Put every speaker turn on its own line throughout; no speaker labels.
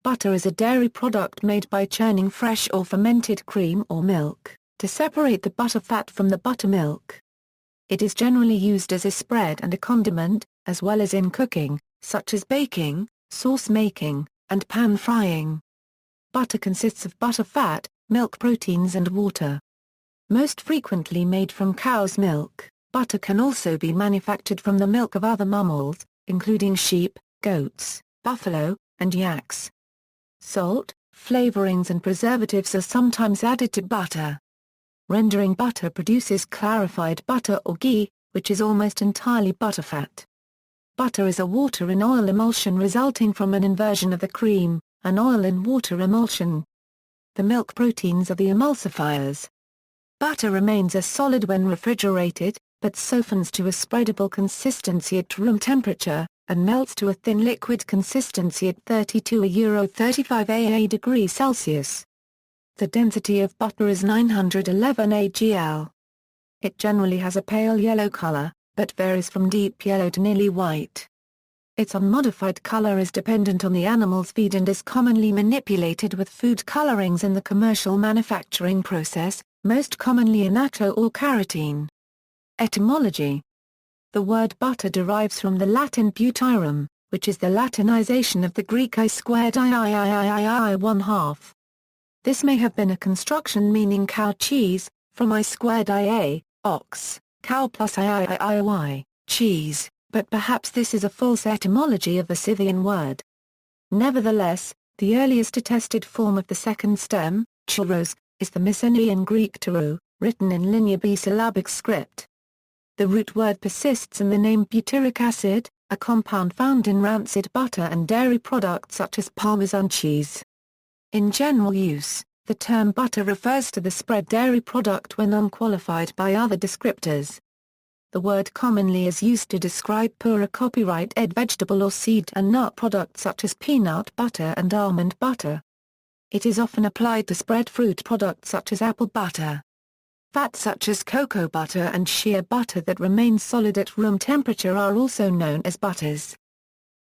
Butter is a dairy product made by churning fresh or fermented cream or milk, to separate the butterfat from the buttermilk. It is generally used as a spread and a condiment, as well as in cooking, such as baking, sauce making, and pan frying. Butter consists of butterfat, milk proteins and water. Most frequently made from cow's milk, butter can also be manufactured from the milk of other mammals, including sheep, goats, buffalo, and yaks. Salt, flavorings and preservatives are sometimes added to butter. Rendering butter produces clarified butter or ghee, which is almost entirely butterfat. Butter is a water-in-oil emulsion resulting from an inversion of the cream, an oil-in-water emulsion. The milk proteins are the emulsifiers. Butter remains a solid when refrigerated, but softens to a spreadable consistency at room temperature, and melts to a thin liquid consistency at 32°-35 AA degrees Celsius. The density of butter is 911 AgL. It generally has a pale yellow color, but varies from deep yellow to nearly white. Its unmodified color is dependent on the animal's feed and is commonly manipulated with food colorings in the commercial manufacturing process, most commonly annatto or carotene. Etymology. The word butter derives from the Latin butyrum, which is the Latinization of the Greek I squared I 1/2. This may have been a construction meaning cow cheese, from I squared IA, ox, cow plus I, cheese, but perhaps this is a false etymology of the Scythian word. Nevertheless, the earliest attested form of the second stem, chouros, is the Mycenaean Greek terou, written in Linear B syllabic script. The root word persists in the name butyric acid, a compound found in rancid butter and dairy products such as Parmesan cheese. In general use, the term butter refers to the spread dairy product when unqualified by other descriptors. The word commonly is used to describe poorer copyright-ed vegetable or seed and nut products such as peanut butter and almond butter. It is often applied to spread fruit products such as apple butter. Fats such as cocoa butter and shea butter that remain solid at room temperature are also known as butters.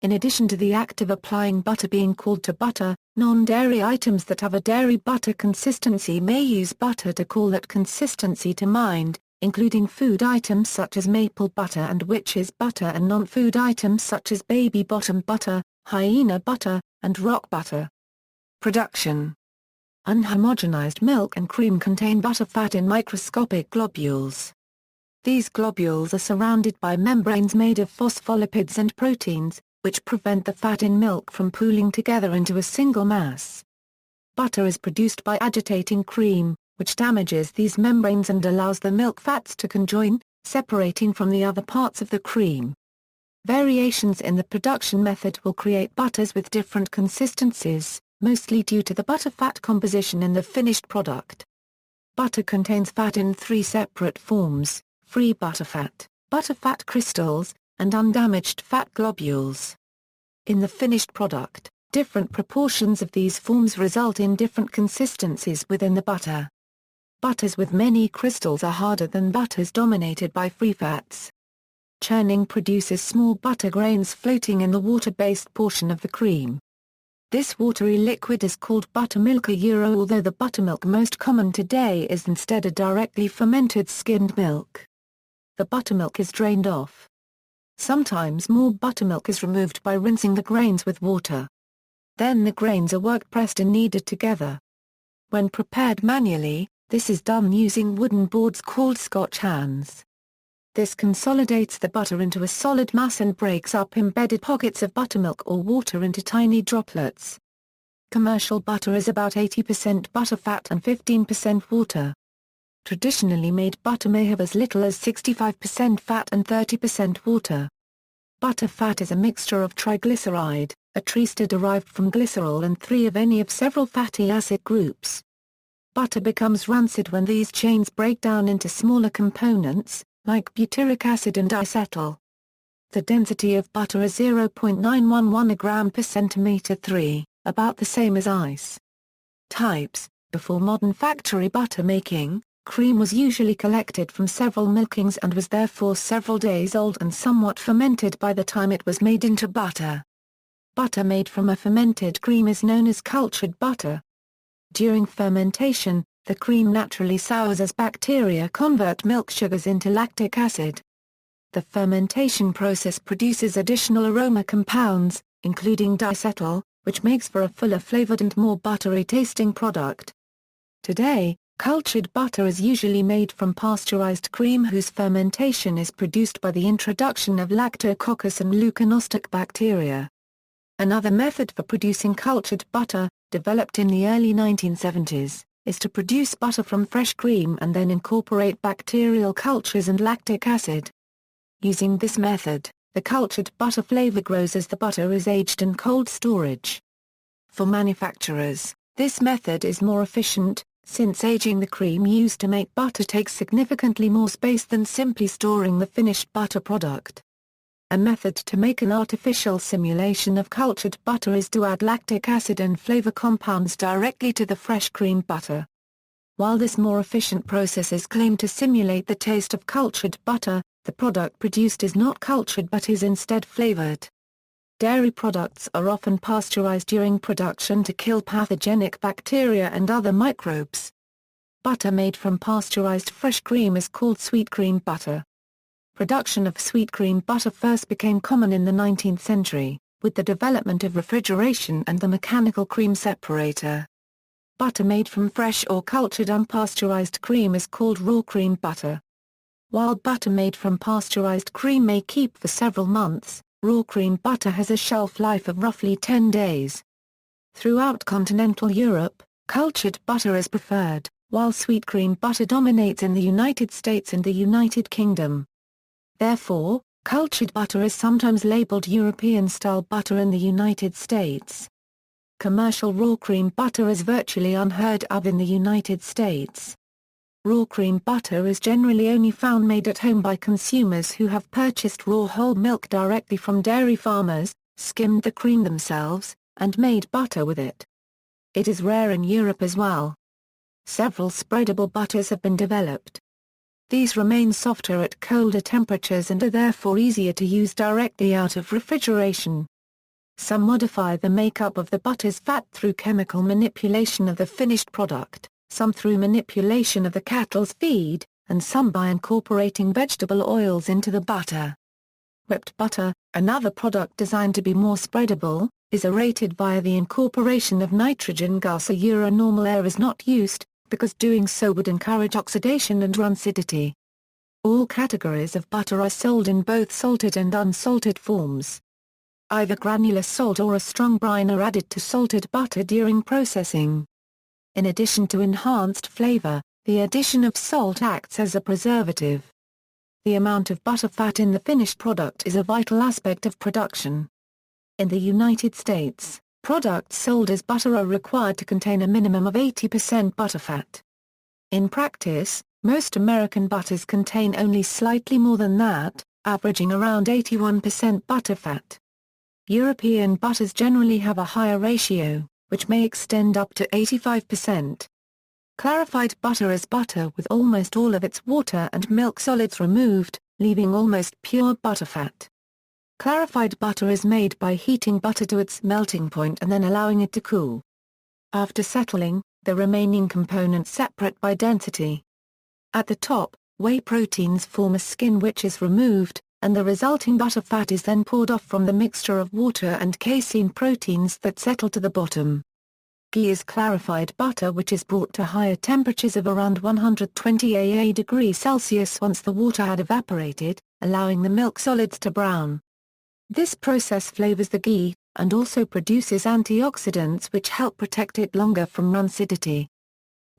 In addition to the act of applying butter being called to butter, non-dairy items that have a dairy butter consistency may use butter to call that consistency to mind, including food items such as maple butter and witch's butter and non-food items such as baby bottom butter, hyena butter, and rock butter. Production. Unhomogenized milk and cream contain butterfat in microscopic globules. These globules are surrounded by membranes made of phospholipids and proteins, which prevent the fat in milk from pooling together into a single mass. Butter is produced by agitating cream, which damages these membranes and allows the milk fats to conjoin, separating from the other parts of the cream. Variations in the production method will create butters with different consistencies, mostly due to the butterfat composition in the finished product. Butter contains fat in three separate forms: free butterfat crystals, and undamaged fat globules. In the finished product, different proportions of these forms result in different consistencies within the butter. Butters with many crystals are harder than butters dominated by free fats. Churning produces small butter grains floating in the water-based portion of the cream. This watery liquid is called buttermilk although the buttermilk most common today is instead a directly fermented skimmed milk. The buttermilk is drained off. Sometimes more buttermilk is removed by rinsing the grains with water. Then the grains are work-pressed and kneaded together. When prepared manually, this is done using wooden boards called Scotch hands. This consolidates the butter into a solid mass and breaks up embedded pockets of buttermilk or water into tiny droplets. Commercial butter is about 80% butterfat and 15% water. Traditionally made butter may have as little as 65% fat and 30% water. Butterfat is a mixture of triglyceride, a triester derived from glycerol and three of any of several fatty acid groups. Butter becomes rancid when these chains break down into smaller components, like butyric acid and diacetyl. The density of butter is 0.911 gram per centimeter 3, about the same as ice. Types. Before modern factory butter making, cream was usually collected from several milkings and was therefore several days old and somewhat fermented by the time it was made into butter. Butter made from a fermented cream is known as cultured butter. During fermentation, the cream naturally sours as bacteria convert milk sugars into lactic acid. The fermentation process produces additional aroma compounds, including diacetyl, which makes for a fuller flavored and more buttery tasting product. Today, cultured butter is usually made from pasteurized cream whose fermentation is produced by the introduction of Lactococcus and leuconostoc bacteria. Another method for producing cultured butter, developed in the early 1970s, is to produce butter from fresh cream and then incorporate bacterial cultures and lactic acid. Using this method, the cultured butter flavor grows as the butter is aged in cold storage. For manufacturers, this method is more efficient, since aging the cream used to make butter takes significantly more space than simply storing the finished butter product. A method to make an artificial simulation of cultured butter is to add lactic acid and flavor compounds directly to the fresh cream butter. While this more efficient process is claimed to simulate the taste of cultured butter, the product produced is not cultured but is instead flavored. Dairy products are often pasteurized during production to kill pathogenic bacteria and other microbes. Butter made from pasteurized fresh cream is called sweet cream butter. Production of sweet cream butter first became common in the 19th century, with the development of refrigeration and the mechanical cream separator. Butter made from fresh or cultured unpasteurized cream is called raw cream butter. While butter made from pasteurized cream may keep for several months, raw cream butter has a shelf life of roughly 10 days. Throughout continental Europe, cultured butter is preferred, while sweet cream butter dominates in the United States and the United Kingdom. Therefore, cultured butter is sometimes labeled European-style butter in the United States. Commercial raw cream butter is virtually unheard of in the United States. Raw cream butter is generally only found made at home by consumers who have purchased raw whole milk directly from dairy farmers, skimmed the cream themselves, and made butter with it. It is rare in Europe as well. Several spreadable butters have been developed. These remain softer at colder temperatures and are therefore easier to use directly out of refrigeration. Some modify the makeup of the butter's fat through chemical manipulation of the finished product, some through manipulation of the cattle's feed, and some by incorporating vegetable oils into the butter. Whipped butter, another product designed to be more spreadable, is aerated via the incorporation of nitrogen gas. Normal air is not used, because doing so would encourage oxidation and rancidity. All categories of butter are sold in both salted and unsalted forms. Either granular salt or a strong brine are added to salted butter during processing. In addition to enhanced flavor, the addition of salt acts as a preservative. The amount of butterfat in the finished product is a vital aspect of production. In the United States, products sold as butter are required to contain a minimum of 80% butterfat. In practice, most American butters contain only slightly more than that, averaging around 81% butterfat. European butters generally have a higher ratio, which may extend up to 85%. Clarified butter is butter with almost all of its water and milk solids removed, leaving almost pure butterfat. Clarified butter is made by heating butter to its melting point and then allowing it to cool. After settling, the remaining components separate by density. At the top, whey proteins form a skin which is removed, and the resulting butterfat is then poured off from the mixture of water and casein proteins that settle to the bottom. Ghee is clarified butter which is brought to higher temperatures of around 120 degrees Celsius once the water had evaporated, allowing the milk solids to brown. This process flavors the ghee, and also produces antioxidants which help protect it longer from rancidity.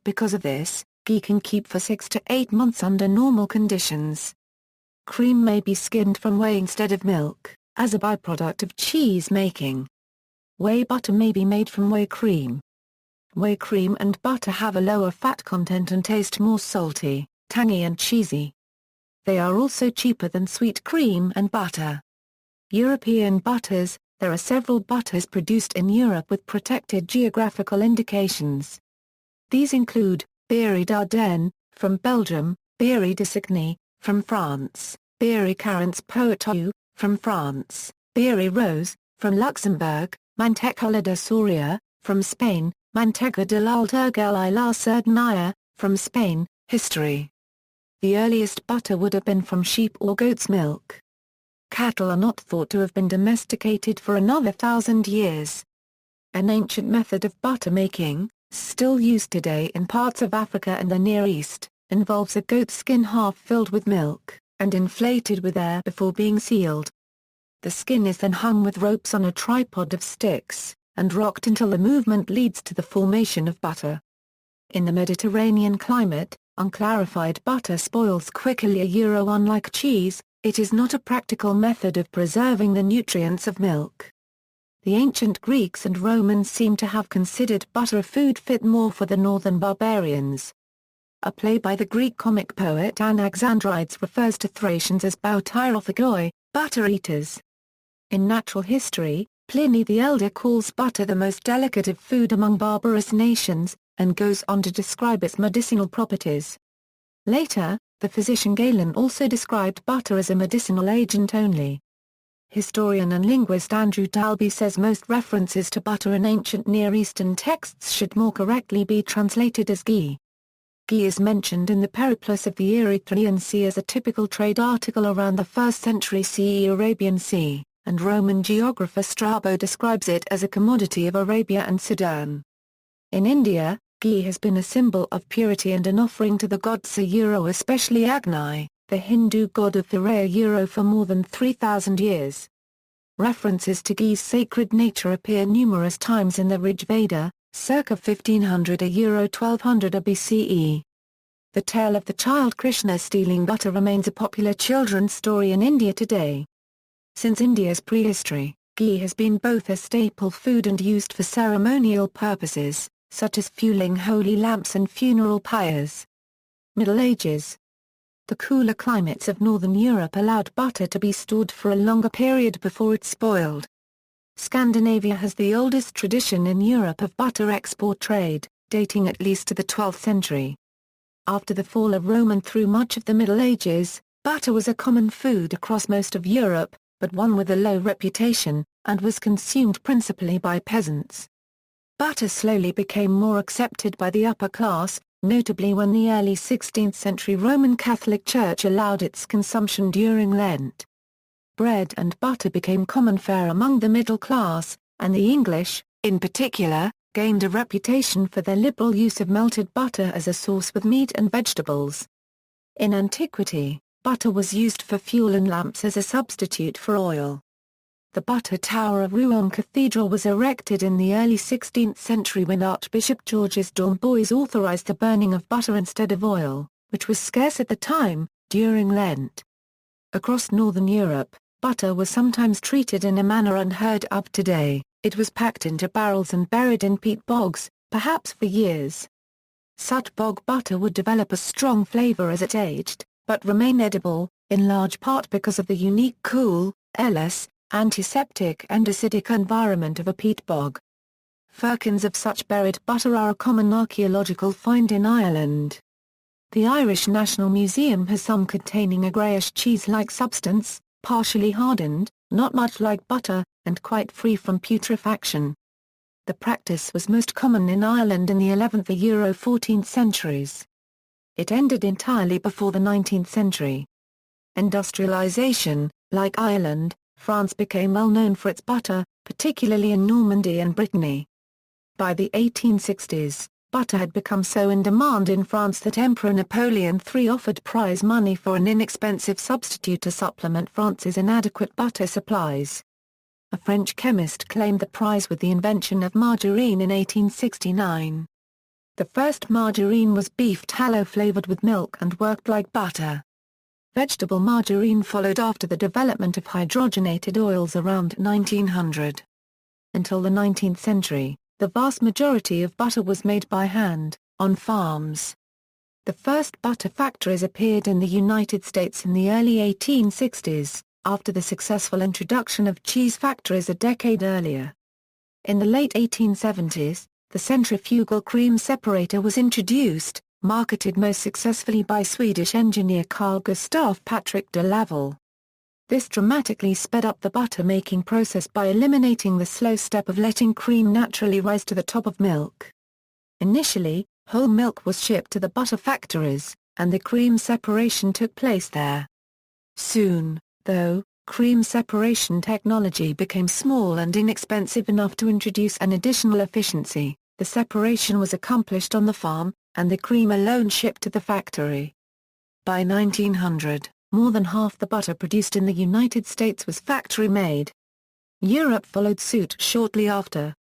Because of this, ghee can keep for 6 to 8 months under normal conditions. Cream may be skimmed from whey instead of milk, as a byproduct of cheese making. Whey butter may be made from whey cream. Whey cream and butter have a lower fat content and taste more salty, tangy and cheesy. They are also cheaper than sweet cream and butter. European butters. There are several butters produced in Europe with protected geographical indications. These include, Beurre d'Ardenne, from Belgium, Beurre de Signy, from France, Beurre Carence Poitou, from France, Beurre Rose, from Luxembourg, Manteca de Soria, from Spain, Manteca de la Turgel y la Cerdanya, from Spain. History. The earliest butter would have been from sheep or goat's milk. Cattle are not thought to have been domesticated for another 1,000 years. An ancient method of butter making, still used today in parts of Africa and the Near East, involves a goat skin half filled with milk, and inflated with air before being sealed. The skin is then hung with ropes on a tripod of sticks, and rocked until the movement leads to the formation of butter. In the Mediterranean climate, unclarified butter spoils quickly. Unlike cheese, it is not a practical method of preserving the nutrients of milk. The ancient Greeks and Romans seem to have considered butter a food fit more for the northern barbarians. A play by the Greek comic poet Anaxandrides refers to Thracians as boutyrophagoi, butter eaters. In natural history, Pliny the Elder calls butter the most delicate of food among barbarous nations, and goes on to describe its medicinal properties. Later, the physician Galen also described butter as a medicinal agent only. Historian and linguist Andrew Dalby says most references to butter in ancient Near Eastern texts should more correctly be translated as ghee. Ghee is mentioned in the Periplus of the Erythraean Sea as a typical trade article around the 1st century CE Arabian Sea, and Roman geographer Strabo describes it as a commodity of Arabia and Sudan. In India, ghee has been a symbol of purity and an offering to the gods especially Agni, the Hindu god of Viraya for more than 3,000 years. References to ghee's sacred nature appear numerous times in the Rig Veda, circa 1500 1200 BCE. The tale of the child Krishna stealing butter remains a popular children's story in India today. Since India's prehistory, ghee has been both a staple food and used for ceremonial purposes, such as fueling holy lamps and funeral pyres. Middle Ages. The cooler climates of northern Europe allowed butter to be stored for a longer period before it spoiled. Scandinavia has the oldest tradition in Europe of butter export trade, dating at least to the 12th century. After the fall of Rome and through much of the Middle Ages, butter was a common food across most of Europe, but one with a low reputation, and was consumed principally by peasants. Butter slowly became more accepted by the upper class, notably when the early 16th century Roman Catholic Church allowed its consumption during Lent. Bread and butter became common fare among the middle class, and the English, in particular, gained a reputation for their liberal use of melted butter as a sauce with meat and vegetables. In antiquity, butter was used for fuel and lamps as a substitute for oil. The Butter Tower of Rouen Cathedral was erected in the early 16th century when Archbishop Georges d'Amboise authorized the burning of butter instead of oil, which was scarce at the time, during Lent. Across northern Europe, butter was sometimes treated in a manner unheard of today. It was packed into barrels and buried in peat bogs, perhaps for years. Such bog butter would develop a strong flavor as it aged, but remain edible, in large part because of the unique cool, airless, antiseptic and acidic environment of a peat bog. Firkins of such buried butter are a common archaeological find in Ireland. The Irish National Museum has some containing a greyish cheese-like substance, partially hardened, not much like butter, and quite free from putrefaction. The practice was most common in Ireland in the 11th and 14th centuries. It ended entirely before the 19th century. Industrialization, like Ireland, France became well known for its butter, particularly in Normandy and Brittany. By the 1860s, butter had become so in demand in France that Emperor Napoleon III offered prize money for an inexpensive substitute to supplement France's inadequate butter supplies. A French chemist claimed the prize with the invention of margarine in 1869. The first margarine was beef tallow flavored with milk and worked like butter. Vegetable margarine followed after the development of hydrogenated oils around 1900. Until the 19th century, the vast majority of butter was made by hand, on farms. The first butter factories appeared in the United States in the early 1860s, after the successful introduction of cheese factories a decade earlier. In the late 1870s, the centrifugal cream separator was introduced, marketed most successfully by Swedish engineer Carl Gustaf Patrik de Laval. This dramatically sped up the butter-making process by eliminating the slow step of letting cream naturally rise to the top of milk. Initially, whole milk was shipped to the butter factories, and the cream separation took place there. Soon, though, cream separation technology became small and inexpensive enough to introduce an additional efficiency. The separation was accomplished on the farm, and the cream alone shipped to the factory. By 1900, more than half the butter produced in the United States was factory-made. Europe followed suit shortly after.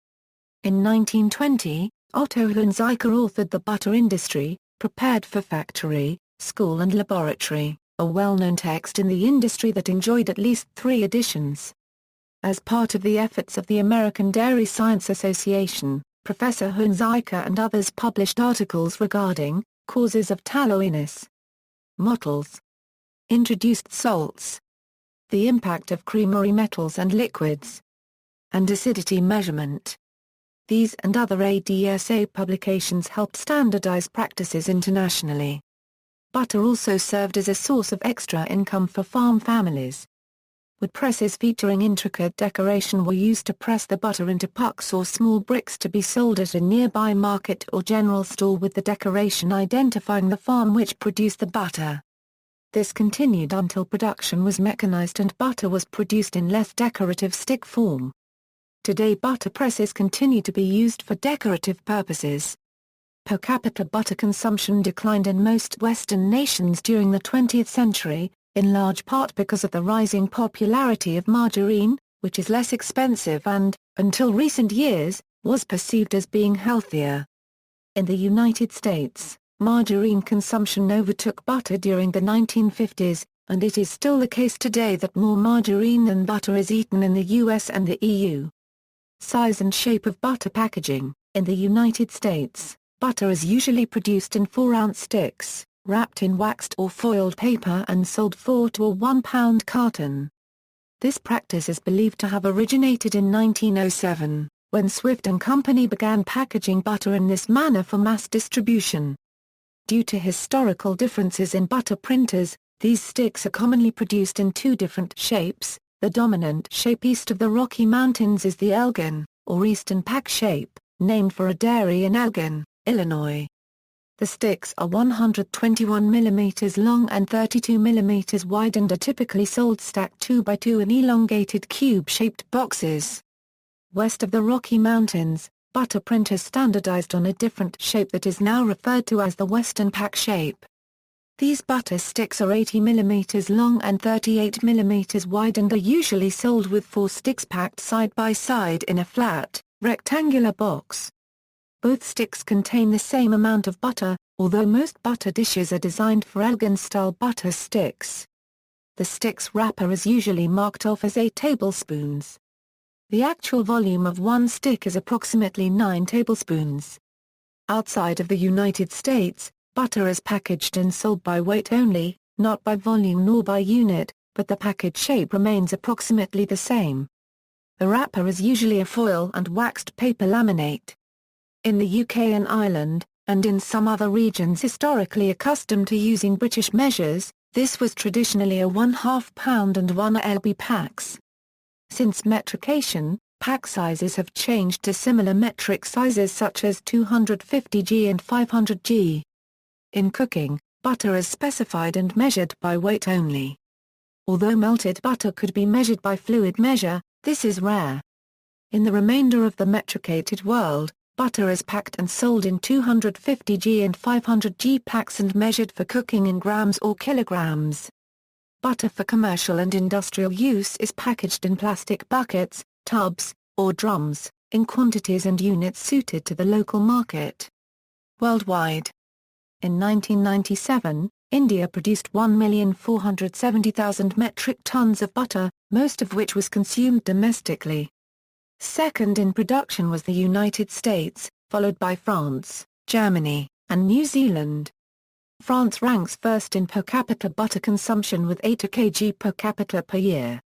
In 1920, Otto Hunziker authored The Butter Industry, Prepared for Factory, School and Laboratory, a well-known text in the industry that enjoyed at least 3 editions. As part of the efforts of the American Dairy Science Association, Professor Hunziker and others published articles regarding causes of tallow-iness, mottles, introduced salts, the impact of creamery metals and liquids, and acidity measurement. These and other ADSA publications helped standardize practices internationally. Butter also served as a source of extra income for farm families. Wood presses featuring intricate decoration were used to press the butter into pucks or small bricks to be sold at a nearby market or general store, with the decoration identifying the farm which produced the butter. This continued until production was mechanized and butter was produced in less decorative stick form. Today butter presses continue to be used for decorative purposes. Per capita butter consumption declined in most Western nations during the 20th century, in large part because of the rising popularity of margarine, which is less expensive and, until recent years, was perceived as being healthier. In the United States, margarine consumption overtook butter during the 1950s, and it is still the case today that more margarine than butter is eaten in the US and the EU. Size and shape of butter packaging. In the United States, butter is usually produced in 4-ounce sticks, wrapped in waxed or foiled paper and sold 4 to a 1-pound carton. This practice is believed to have originated in 1907, when Swift and Company began packaging butter in this manner for mass distribution. Due to historical differences in butter printers, these sticks are commonly produced in 2 different shapes. The dominant shape east of the Rocky Mountains is the Elgin, or Eastern Pack shape, named for a dairy in Elgin, Illinois. The sticks are 121 mm long and 32 mm wide and are typically sold stacked 2 by 2 in elongated cube-shaped boxes. West of the Rocky Mountains, butter printers standardized on a different shape that is now referred to as the Western Pack shape. These butter sticks are 80 mm long and 38 mm wide and are usually sold with 4 sticks packed side by side in a flat, rectangular box. Both sticks contain the same amount of butter, although most butter dishes are designed for Elgin-style butter sticks. The stick's wrapper is usually marked off as 8 tablespoons. The actual volume of one stick is approximately 9 tablespoons. Outside of the United States, butter is packaged and sold by weight only, not by volume nor by unit, but the package shape remains approximately the same. The wrapper is usually a foil and waxed paper laminate. In the UK and Ireland, and in some other regions historically accustomed to using British measures, this was traditionally a 1/2 pound and 1 lb packs. Since metrication, pack sizes have changed to similar metric sizes such as 250 g and 500 g. In cooking, butter is specified and measured by weight only. Although melted butter could be measured by fluid measure, this is rare. In the remainder of the metricated world, butter is packed and sold in 250 g and 500 g packs and measured for cooking in grams or kilograms. Butter for commercial and industrial use is packaged in plastic buckets, tubs, or drums, in quantities and units suited to the local market. Worldwide. In 1997, India produced 1,470,000 metric tons of butter, most of which was consumed domestically. Second in production was the United States, followed by France, Germany, and New Zealand. France ranks first in per capita butter consumption with 8 kg per capita per year.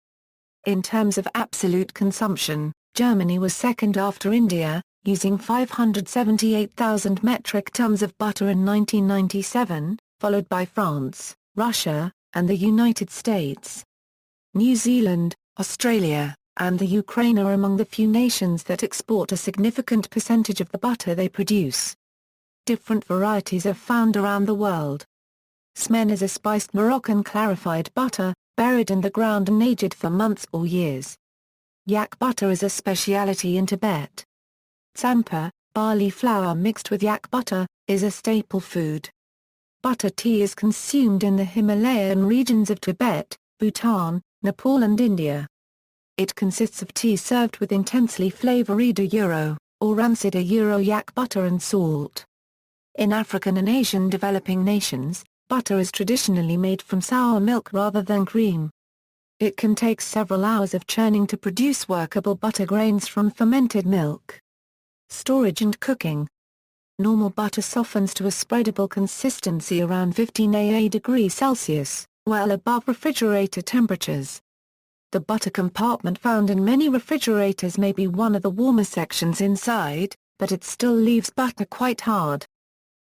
In terms of absolute consumption, Germany was second after India, using 578,000 metric tons of butter in 1997, followed by France, Russia, and the United States. New Zealand, Australia, and the Ukraine are among the few nations that export a significant percentage of the butter they produce. Different varieties are found around the world. Smen is a spiced Moroccan clarified butter, buried in the ground and aged for months or years. Yak butter is a speciality in Tibet. Tsampa, barley flour mixed with yak butter, is a staple food. Butter tea is consumed in the Himalayan regions of Tibet, Bhutan, Nepal and India. It consists of tea served with intensely flavored or rancid yak butter and salt. In African and Asian developing nations, butter is traditionally made from sour milk rather than cream. It can take several hours of churning to produce workable butter grains from fermented milk. Storage and cooking. Normal butter softens to a spreadable consistency around 15 degrees Celsius, well above refrigerator temperatures. The butter compartment found in many refrigerators may be one of the warmer sections inside, but it still leaves butter quite hard.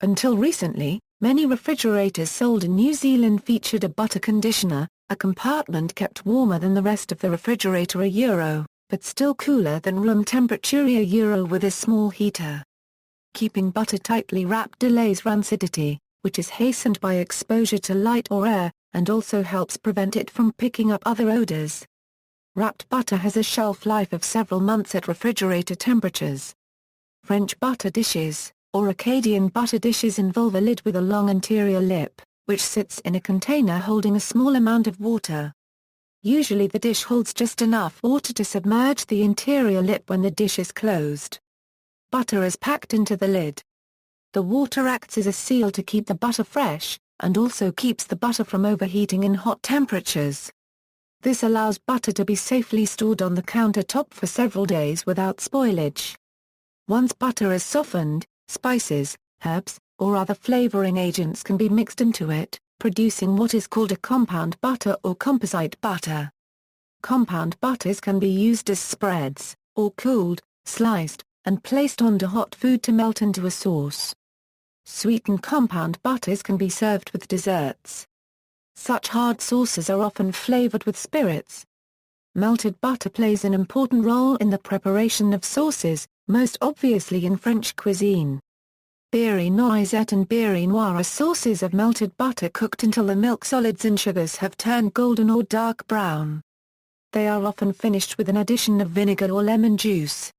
Until recently, many refrigerators sold in New Zealand featured a butter conditioner, a compartment kept warmer than the rest of the refrigerator but still cooler than room temperature with a small heater. Keeping butter tightly wrapped delays rancidity, which is hastened by exposure to light or air, and also helps prevent it from picking up other odors. Wrapped butter has a shelf life of several months at refrigerator temperatures. French butter dishes, or Acadian butter dishes involve a lid with a long interior lip, which sits in a container holding a small amount of water. Usually the dish holds just enough water to submerge the interior lip when the dish is closed. Butter is packed into the lid. The water acts as a seal to keep the butter fresh, and also keeps the butter from overheating in hot temperatures. This allows butter to be safely stored on the countertop for several days without spoilage. Once butter is softened, spices, herbs, or other flavoring agents can be mixed into it, producing what is called a compound butter or composite butter. Compound butters can be used as spreads, or cooled, sliced, and placed onto hot food to melt into a sauce. Sweetened compound butters can be served with desserts. Such hard sauces are often flavored with spirits. Melted butter plays an important role in the preparation of sauces, most obviously in French cuisine. Beurre noisette and beurre noir are sauces of melted butter cooked until the milk solids and sugars have turned golden or dark brown. They are often finished with an addition of vinegar or lemon juice.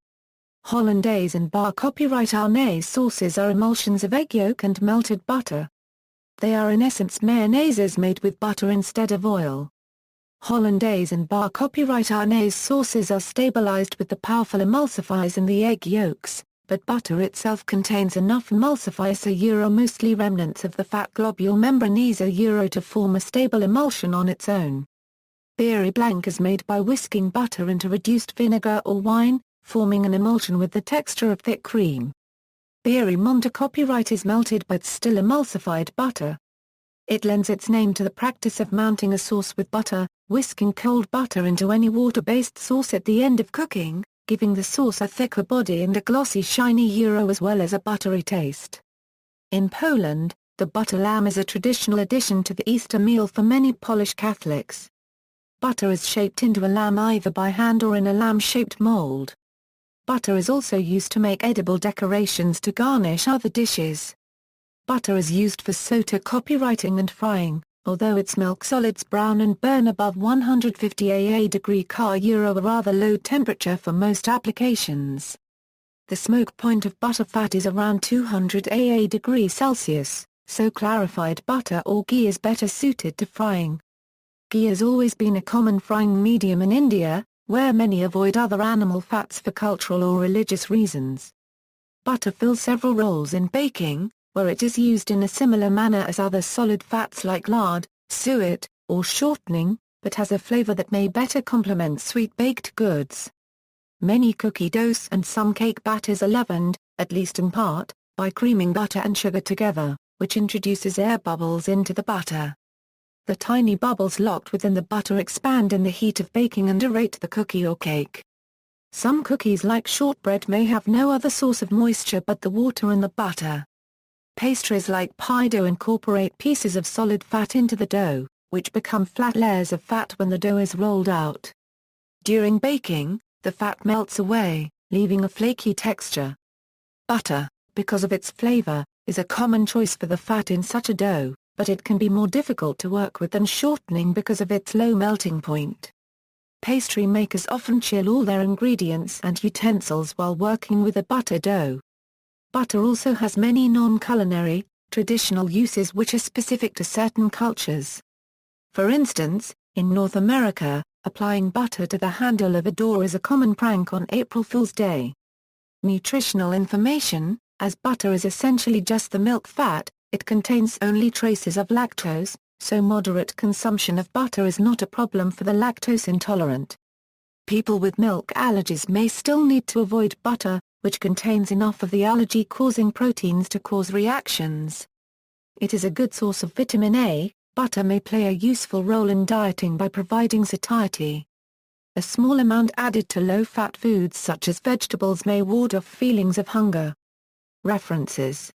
Hollandaise and bar copyright Arnaise sauces are emulsions of egg yolk and melted butter. They are in essence mayonnaises made with butter instead of oil. Hollandaise and bar copyright Arnaise sauces are stabilized with the powerful emulsifiers in the egg yolks, but butter itself contains enough emulsifiers mostly remnants of the fat globule membranese to form a stable emulsion on its own. Beurre blanc is made by whisking butter into reduced vinegar or wine, forming an emulsion with the texture of thick cream. Beurre Monte copyright is melted but still emulsified butter. It lends its name to the practice of mounting a sauce with butter, whisking cold butter into any water-based sauce at the end of cooking, giving the sauce a thicker body and a glossy shiny as well as a buttery taste. In Poland, the butter lamb is a traditional addition to the Easter meal for many Polish Catholics. Butter is shaped into a lamb either by hand or in a lamb-shaped mold. Butter is also used to make edible decorations to garnish other dishes. Butter is used for sauté copywriting and frying, although its milk solids brown and burn above 150 degree Ca a rather low temperature for most applications. The smoke point of butterfat is around 200 degrees Celsius, so clarified butter or ghee is better suited to frying. Ghee has always been a common frying medium in India, where many avoid other animal fats for cultural or religious reasons. Butter fills several roles in baking, where it is used in a similar manner as other solid fats like lard, suet, or shortening, but has a flavor that may better complement sweet baked goods. Many cookie doughs and some cake batters are leavened, at least in part, by creaming butter and sugar together, which introduces air bubbles into the batter. The tiny bubbles locked within the butter expand in the heat of baking and aerate the cookie or cake. Some cookies like shortbread may have no other source of moisture but the water in the butter. Pastries like pie dough incorporate pieces of solid fat into the dough, which become flat layers of fat when the dough is rolled out. During baking, the fat melts away, leaving a flaky texture. Butter, because of its flavor, is a common choice for the fat in such a dough, but it can be more difficult to work with than shortening because of its low melting point. Pastry makers often chill all their ingredients and utensils while working with a butter dough. Butter also has many non-culinary, traditional uses which are specific to certain cultures. For instance, in North America, applying butter to the handle of a door is a common prank on April Fool's Day. Nutritional information: as butter is essentially just the milk fat, it contains only traces of lactose, so moderate consumption of butter is not a problem for the lactose intolerant. People with milk allergies may still need to avoid butter, which contains enough of the allergy-causing proteins to cause reactions. It is a good source of vitamin A. Butter may play a useful role in dieting by providing satiety. A small amount added to low-fat foods such as vegetables may ward off feelings of hunger. References.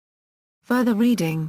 Further reading.